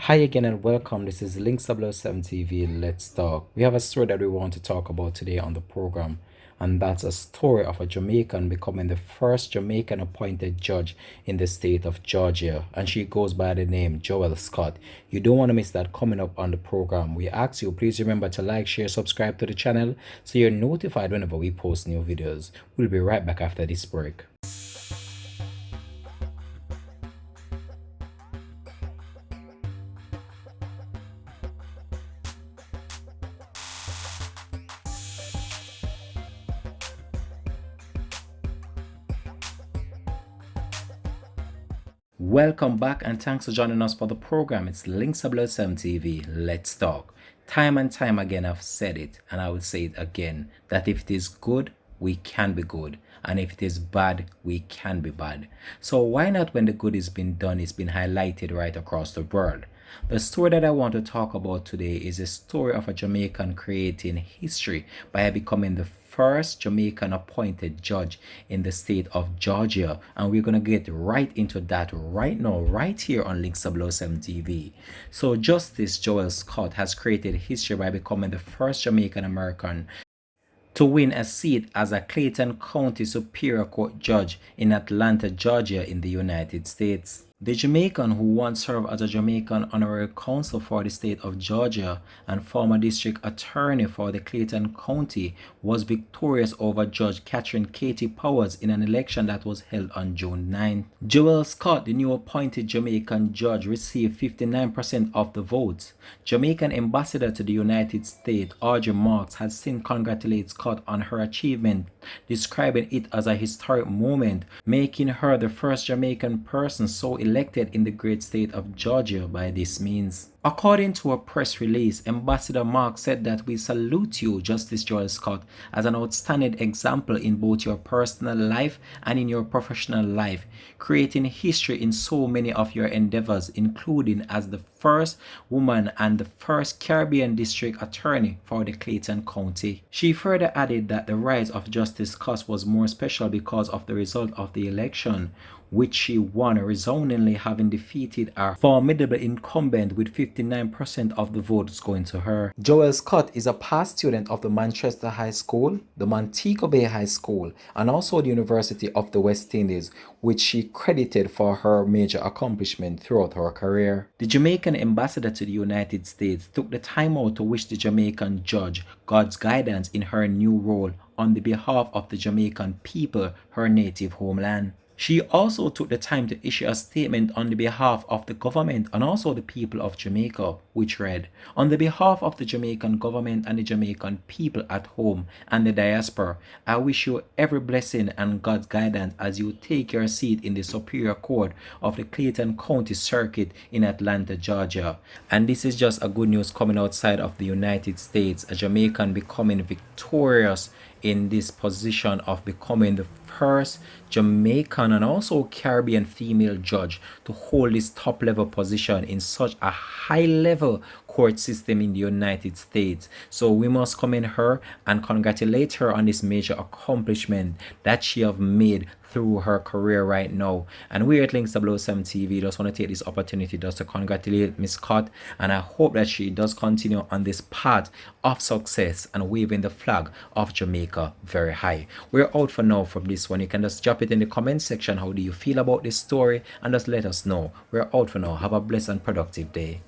Hi again and welcome. This is Links 007 TV. Let's talk. We have a story that we want to talk about today on the program, and that's a story of a Jamaican becoming the first Jamaican appointed judge in the state of Georgia, and she goes by the name Joel Scott. You don't want to miss that coming up on the program. We ask you, please remember to like, share, subscribe to the channel so you're notified whenever we post new videos. We'll be right back after this break. Welcome back and thanks for joining us for the program. It's Links 007 TV. Let's talk. Time and time again, I've said it and I will say it again that if it is good, we can be good, and if it is bad, we can be bad. So why not, when the good is being done, it's been highlighted right across the world? The story that I want to talk about today is a story of a Jamaican creating history by becoming the first Jamaican appointed judge in the state of Georgia. And we're going to get right into that right now, right here on Links 007 TV. So Justice Joel Scott has created history by becoming the first Jamaican American to win a seat as a Clayton County Superior Court judge in Atlanta, Georgia in the United States. The Jamaican, who once served as a Jamaican Honorary Counsel for the state of Georgia and former district attorney for the Clayton County, was victorious over Judge Catherine Katie Powers in an election that was held on June 9. Joel Scott, the new appointed Jamaican judge, received 59% of the votes. Jamaican ambassador to the United States, Audrey Marks, has since congratulated Scott on her achievement, describing it as a historic moment, making her the first Jamaican person so elected in the great state of Georgia by this means. According to a press release, Ambassador Mark said that we salute you, Justice Joel Scott, as an outstanding example in both your personal life and in your professional life, creating history in so many of your endeavors, including as the first woman and the first Caribbean district attorney for the Clayton County. She further added that the rise of Justice Scott was more special because of the result of the election, which she won resoundingly, having defeated our formidable incumbent with 59% of the votes going to her. Joel Scott is a past student of the Manchester High School, the Montego Bay High School, and also the University of the West Indies, which she credited for her major accomplishment throughout her career. The Jamaican ambassador to the United States took the time out to wish the Jamaican judge God's guidance in her new role on the behalf of the Jamaican people, her native homeland. She also took the time to issue a statement on the behalf of the government and also the people of Jamaica, which read, "On the behalf of the Jamaican government and the Jamaican people at home and the diaspora, I wish you every blessing and God's guidance as you take your seat in the Superior Court of the Clayton County Circuit in Atlanta, Georgia." And this is just a good news coming outside of the United States, a Jamaican becoming victorious in this position of becoming the first Jamaican and also Caribbean female judge to hold this top level position in such a high level court system in the United States. So we must commend her and congratulate her on this major accomplishment that she have made through her career right now. And we at Links 007 TV just want to take this opportunity just to congratulate Miss Scott, and I hope that she does continue on this path of success and waving the flag of Jamaica very high. We're out for now from this one. You can just drop it in the comment section. How do you feel about this story? And just let us know. We're out for now. Have a blessed and productive day.